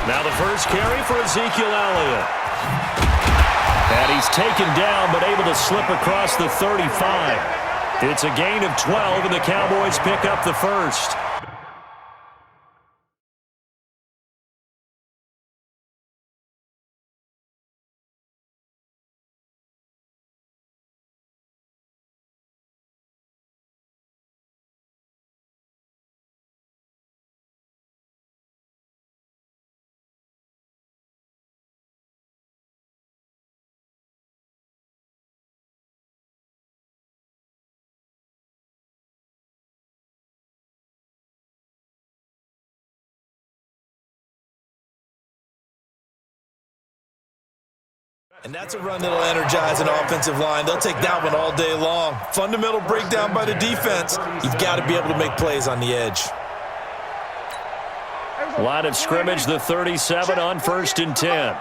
Now the first carry for Ezekiel Elliott. And he's taken down, but able to slip across the 35. It's a gain of 12, and the Cowboys pick up the first. And that's a run that'll energize an offensive line. They'll take that one all day long. Fundamental breakdown by the defense. You've got to be able to make plays on the edge. Line of scrimmage, the 37 on 1st and 10.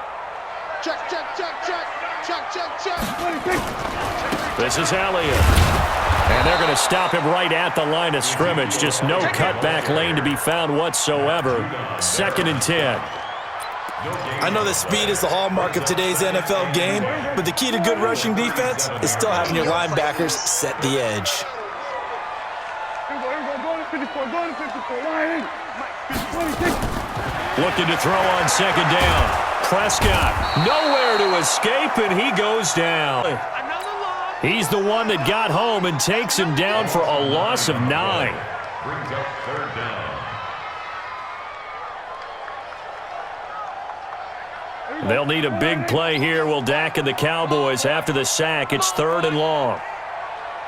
This is Elliott. And they're going to stop him right at the line of scrimmage. Just no cutback lane to be found whatsoever. 2nd and 10. I know that speed is the hallmark of today's NFL game, but the key to good rushing defense is still having your linebackers set the edge. Looking to throw on 2nd down. Prescott, nowhere to escape, and he goes down. He's the one that got home and takes him down for a loss of 9. Brings up 3rd down. They'll need a big play here, will Dak and the Cowboys. After the sack, it's 3rd and long.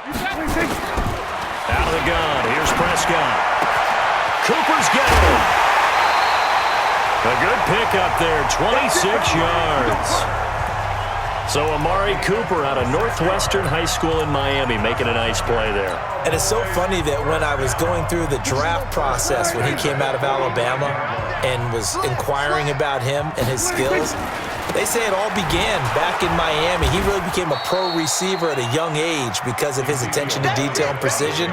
Out of the gun, here's Prescott. Cooper's got him. A good pickup there, 26 yards. So Amari Cooper out of Northwestern High School in Miami making a nice play there. And it's so funny that when I was going through the draft process when he came out of Alabama and was inquiring about him and his skills, they say it all began back in Miami. He really became a pro receiver at a young age because of his attention to detail and precision.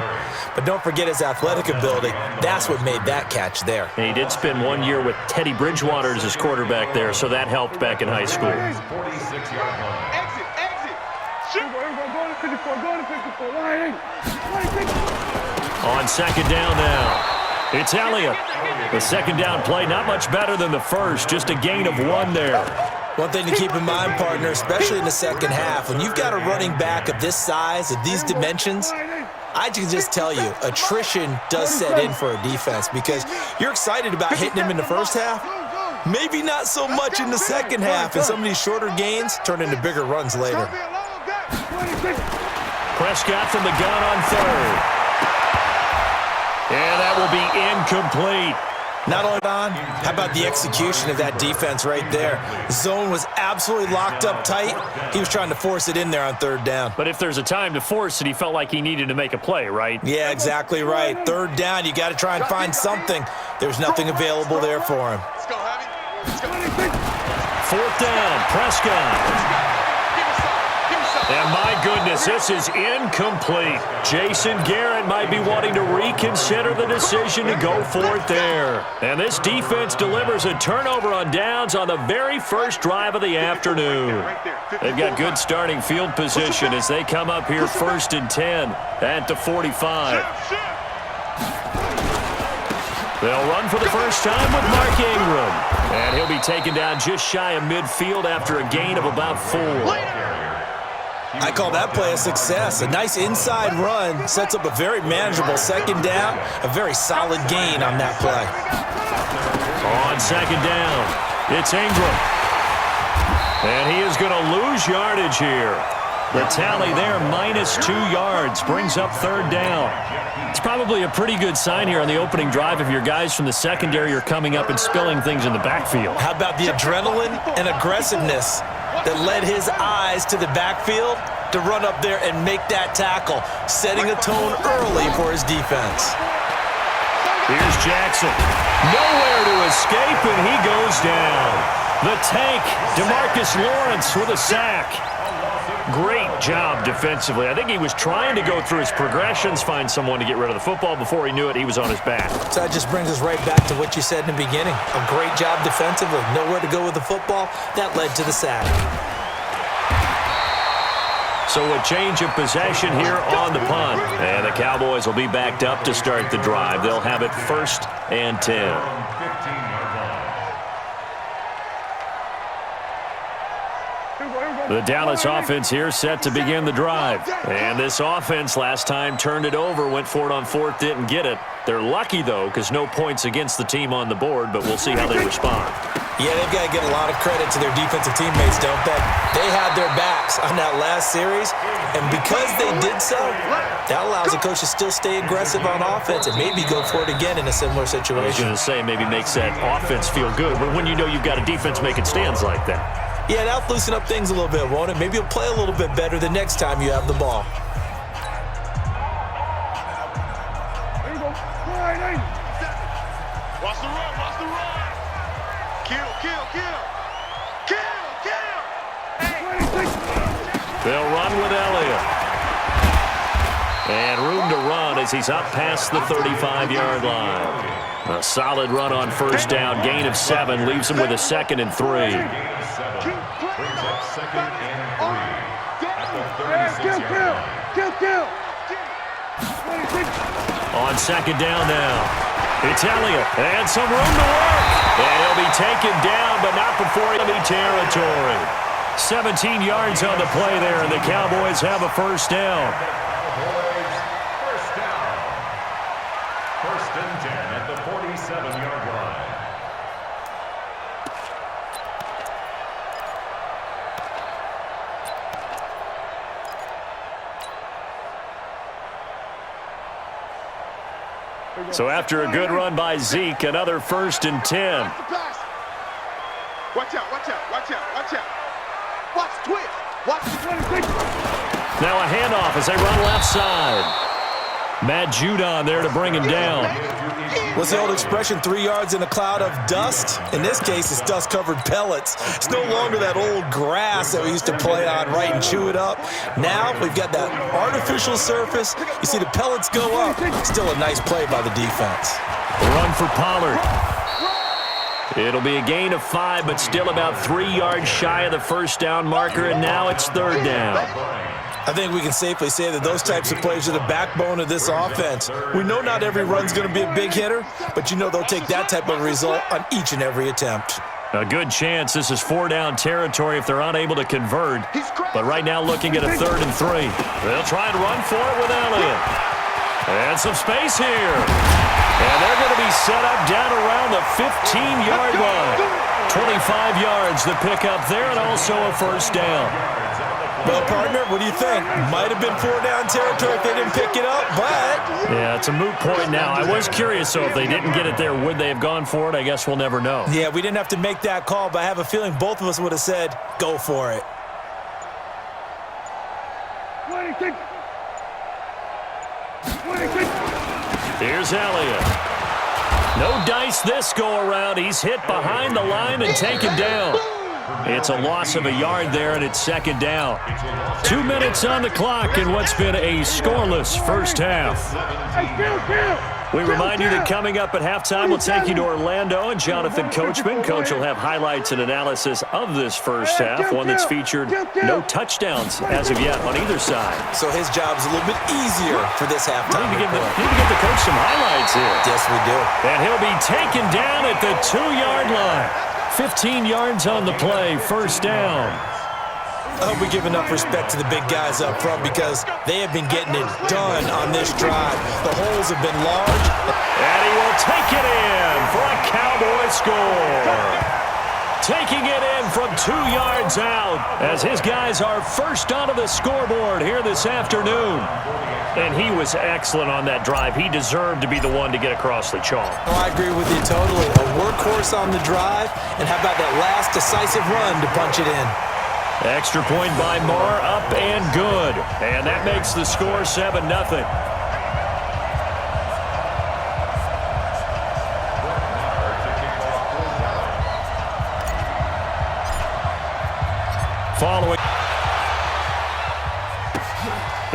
But don't forget his athletic ability. That's what made that catch there. And he did spend 1 year with Teddy Bridgewater as his quarterback there, so that helped back in high school. 46-yard line. On 2nd down now, it's Elliott. The 2nd down play, not much better than the first, just a gain of 1 there. One thing to keep in mind, partner, especially in the second half, when you've got a running back of this size, of these dimensions, I can just tell you, attrition does set in for a defense because you're excited about hitting him in the first half. Maybe not so much in the second half, and some of these shorter gains turn into bigger runs later. Prescott from the gun on 3rd. And that will be incomplete. Not only on, how about the execution of that defense right there? Zone was absolutely locked up tight. He was trying to force it in there on 3rd down. But if there's a time to force it, he felt like he needed to make a play, right? Yeah, exactly right. 3rd down, you got to try and find something. There's nothing available there for him. 4th down, Prescott. And my goodness, this is incomplete. Jason Garrett might be wanting to reconsider the decision to go for it there. And this defense delivers a turnover on downs on the very first drive of the afternoon. They've got good starting field position as they come up here 1st and 10 at the 45. They'll run for the first time with Mark Ingram. And he'll be taken down just shy of midfield after a gain of about 4. I call that play a success. A nice inside run sets up a very manageable 2nd down, a very solid gain on that play. On 2nd down, it's Ingram. And he is going to lose yardage here. The tally there, -2 yards, brings up 3rd down. It's probably a pretty good sign here on the opening drive if your guys from the secondary are coming up and spilling things in the backfield. How about the adrenaline and aggressiveness that led his eyes to the backfield to run up there and make that tackle, setting a tone early for his defense. Here's Jackson. Nowhere to escape, and he goes down. The tank, DeMarcus Lawrence with a sack. Great job defensively. I think he was trying to go through his progressions, find someone to get rid of the football. Before he knew it, he was on his back. So that just brings us right back to what you said in the beginning. A great job defensively. Nowhere to go with the football. That led to the sack. So a change of possession here on the punt. And the Cowboys will be backed up to start the drive. They'll have it 1st and 10. The Dallas offense here set to begin the drive. And this offense last time turned it over, went for it on 4th, didn't get it. They're lucky, though, because no points against the team on the board, but we'll see how they respond. Yeah, they've got to get a lot of credit to their defensive teammates, don't they? They had their backs on that last series, and because they did so, that allows the coach to still stay aggressive on offense and maybe go for it again in a similar situation. I was going to say, maybe makes that offense feel good, but when you know you've got a defense making stands like that. Yeah, that'll loosen up things a little bit, won't it? Maybe you'll play a little bit better the next time you have the ball. There you go. Watch the run, watch the run. Kill, kill, kill. Kill, kill. They'll run with Elliott. And room to run as he's up past the 35-yard line. A solid run on 1st down, gain of 7, leaves him with a 2nd and 3. Brings up 2nd and 3 at the 36-yard line. Kill. On 2nd down now. It's Elliott, and some room to work. And he'll be taken down, but not before enemy territory. 17 yards on the play there, and the Cowboys have a 1st down. First down. 1st and 10 at the 47-yard line. So after a good run by Zeke, another 1st and 10. Watch out, watch out, watch out, watch out. Watch twitch. Watch the Now a handoff as they run left side. Matt Judon there to bring him down. What's the old expression, 3 yards in a cloud of dust? In this case, it's dust-covered pellets. It's no longer that old grass that we used to play on, right, and chew it up. Now we've got that artificial surface. You see the pellets go up. Still a nice play by the defense. Run for Pollard. It'll be a gain of 5, but still about 3 yards shy of the 1st down marker, and now it's 3rd down. I think we can safely say that those types of plays are the backbone of this offense. We know not every run's going to be a big hitter, but you know they'll take that type of result on each and every attempt. A good chance this is 4-down territory if they're unable to convert. But right now looking at a 3rd and 3. They'll try and run for it with Elliott. And some space here. And they're going to be set up down around the 15-yard line. 25 yards the pickup there, and also a 1st down. Well, partner, what do you think? Might have been 4-down territory if they didn't pick it up, but... Yeah, it's a moot point now. I was curious, so if they didn't get it there, would they have gone for it? I guess we'll never know. Yeah, we didn't have to make that call, but I have a feeling both of us would have said, go for it. Here's Elliott. No dice this go-around. He's hit behind the line and taken down. It's a loss of a yard there, and it's 2nd down. 2 minutes on the clock in what's been a scoreless 1st half. We remind you that coming up at halftime, we'll take you to Orlando and Jonathan Coachman. Coach will have highlights and analysis of this 1st half, one that's featured no touchdowns as of yet on either side. So his job's a little bit easier for this halftime. Need to give the coach some highlights here. Yes, we do. And he'll be taken down at the 2-yard line. 15 yards on the play, 1st down. I hope we give enough respect to the big guys up front because they have been getting it done on this drive. The holes have been large. And he will take it in for a Cowboy score. Taking it in from 2 yards out as his guys are first onto the scoreboard here this afternoon. And he was excellent on that drive. He deserved to be the one to get across the chalk. Oh, I agree with you totally. A workhorse on the drive, and how about that last decisive run to punch it in? Extra point by Marr, up and good. And that makes the score 7-0. Following.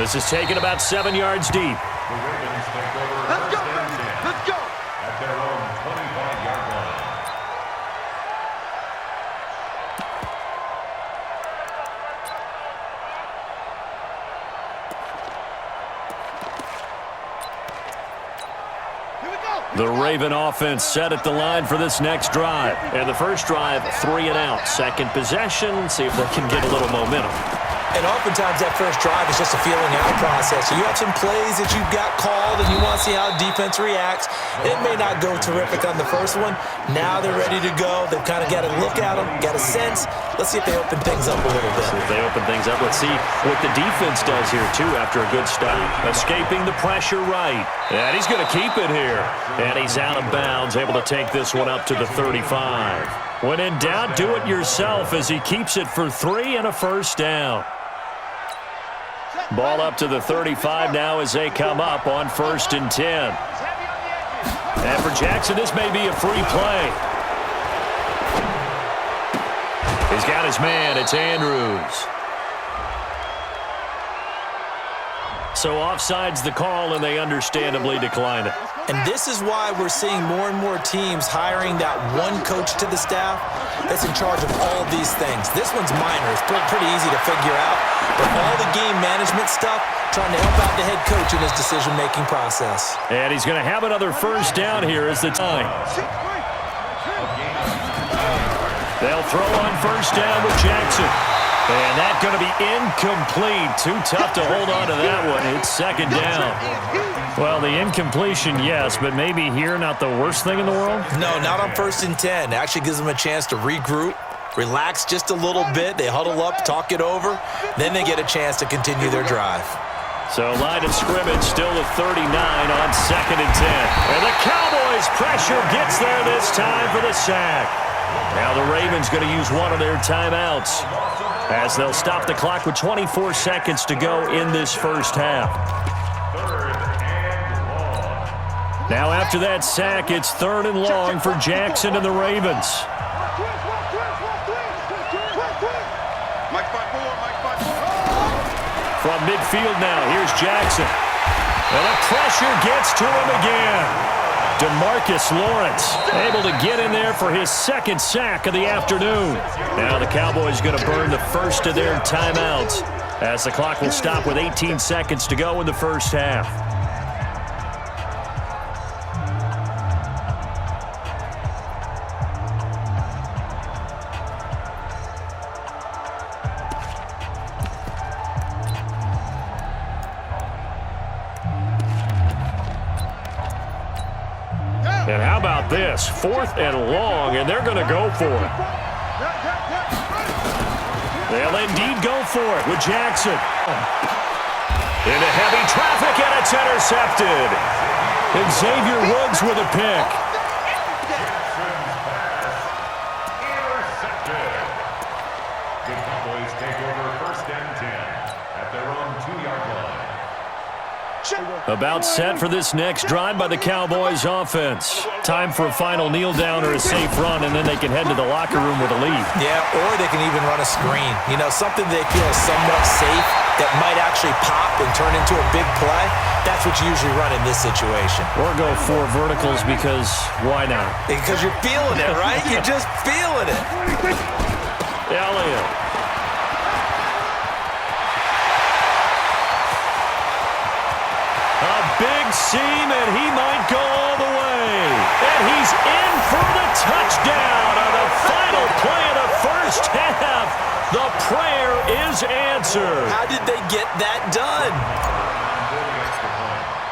This is taken about 7 yards deep. The Ravens take over. Let's go, first and baby. 10 Let's go. at their own 25-yard line. Here we go. The Raven offense set at the line for this next drive. And the first drive, 3 and out. Second possession, see if they can get a little momentum. And oftentimes that first drive is just a feeling out process. You have some plays that you've got called and you want to see how defense reacts. It may not go terrific on the first one. Now they're ready to go. They've kind of got a look at them, got a sense. Let's see if they open things up a little bit. If they open things up, let's see what the defense does here, too, after a good stop. Escaping the pressure right. And he's going to keep it here. And he's out of bounds, able to take this one up to the 35. When in doubt, do it yourself as he keeps it for 3 and a first down. Ball up to the 35 now as they come up on 1st and 10. And for Jackson, this may be a free play. He's got his man. It's Andrews. So offside's the call, and they understandably decline it. And this is why we're seeing more and more teams hiring that one coach to the staff that's in charge of all these things. This one's minor. It's pretty easy to figure out. But all the game management stuff, trying to help out the head coach in his decision-making process. And he's going to have another first down here as the time. They'll throw on first down with Jackson. And that's going to be incomplete. Too tough to hold on to that one. It's 2nd down. Well, the incompletion, yes, but maybe here not the worst thing in the world? No, not on 1st and 10. It actually gives them a chance to regroup, relax just a little bit. They huddle up, talk it over. Then they get a chance to continue their drive. So line of scrimmage still at 39 on 2nd and 10. And the Cowboys pressure gets there this time for the sack. Now the Ravens going to use one of their timeouts as they'll stop the clock with 24 seconds to go in this first half. Now after that sack, it's 3rd and long for Jackson and the Ravens. From midfield now, here's Jackson. And the pressure gets to him again. DeMarcus Lawrence able to get in there for his 2nd sack of the afternoon. Now the Cowboys going to burn the first of their timeouts as the clock will stop with 18 seconds to go in the first half. And how about this? 4th and long, and they're going to go for it. They'll indeed go for it with Jackson. Into heavy traffic, and it's intercepted. And Xavier Woods with a pick. The Cowboys take over 1st and 10 at their own 2-yard line. About set for this next drive by the Cowboys offense. Time for a final kneel down or a safe run, and then they can head to the locker room with a lead. Yeah, or they can even run a screen. You know, something they feel is somewhat safe that might actually pop and turn into a big play. That's what you usually run in this situation. Or go 4 verticals because why not? Because you're feeling it, right? You're just feeling it. Elliott. A big seam, and he might go all the way. And he's in for the touchdown on the final play of the first half. The prayer is answered. How did they get that done?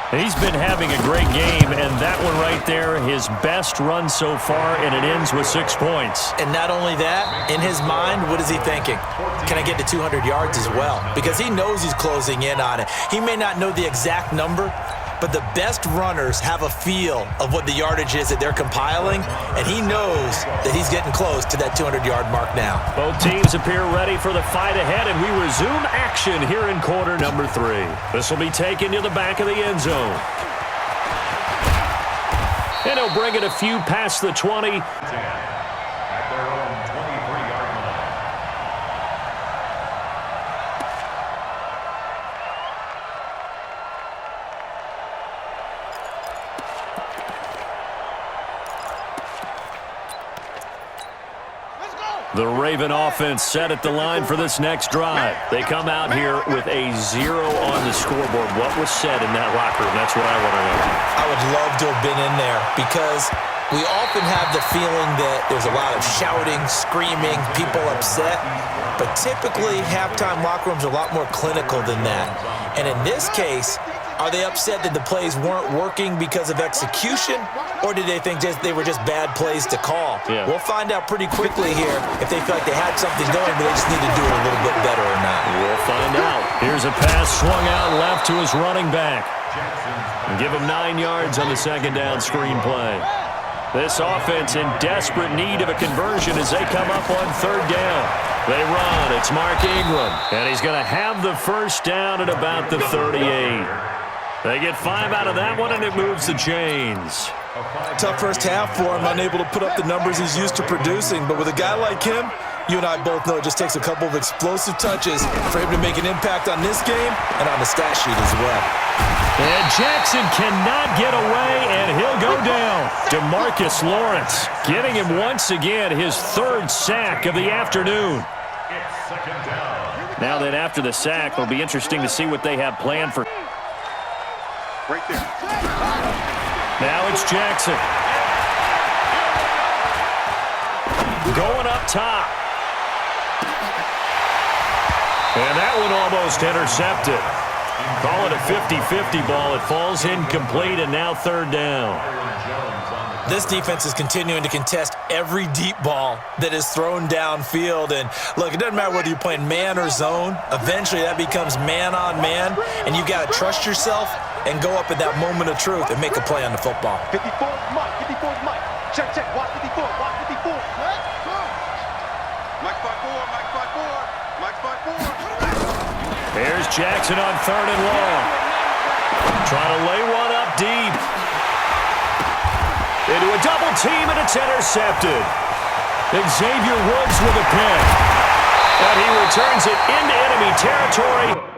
He's been having a great game, and that one right there, his best run so far, and it ends with 6 points. And not only that, in his mind, what is he thinking? Can I get to 200 yards as well? Because he knows he's closing in on it. He may not know the exact number, but the best runners have a feel of what the yardage is that they're compiling, and he knows that he's getting close to that 200-yard mark now. Both teams appear ready for the fight ahead, and we resume action here in quarter number 3. This will be taken to the back of the end zone. And he'll bring it a few past the 20. At their own 23-yard line. 2 The Raven offense set at the line for this next drive. They come out here with a 0 on the scoreboard. What was said in that locker room? That's what I want to know. I would love to have been in there because we often have the feeling that there's a lot of shouting, screaming, people upset. But typically, halftime locker rooms are a lot more clinical than that. And in this case, are they upset that the plays weren't working because of execution, or did they think they were just bad plays to call? Yeah. We'll find out pretty quickly here if they feel like they had something going, but they just need to do it a little bit better or not. We'll find out. Here's a pass swung out left to his running back. And give him 9 yards on the second down screen play. This offense in desperate need of a conversion as they come up on third down. They run. It's Mark Ingram. And he's going to have the first down at about the 38. They get 5 out of that one, and it moves the chains. Tough first half for him, unable to put up the numbers he's used to producing. But with a guy like him, you and I both know it just takes a couple of explosive touches for him to make an impact on this game and on the stat sheet as well. And Jackson cannot get away, and he'll go down. DeMarcus Lawrence getting him once again his 3rd sack of the afternoon. Now that after the sack, it'll be interesting to see what they have planned for. Right there. Now it's Jackson. Going up top. And that one almost intercepted. Call it a 50-50 ball. It falls incomplete, and now third down. This defense is continuing to contest every deep ball that is thrown downfield. And look, it doesn't matter whether you're playing man or zone. Eventually, that becomes man on man, and you got to trust yourself and go up at that moment of truth and make a play on the football. 54 Mike. 54 Mike. Check, check. Watch 54. Watch 54. Mike 5-4. Mike 5-4. Mike 5-4. Here's Jackson on 3rd and long. Trying to lay one up deep. Into a double team, and it's intercepted. Xavier Woods with a pick. And he returns it into enemy territory.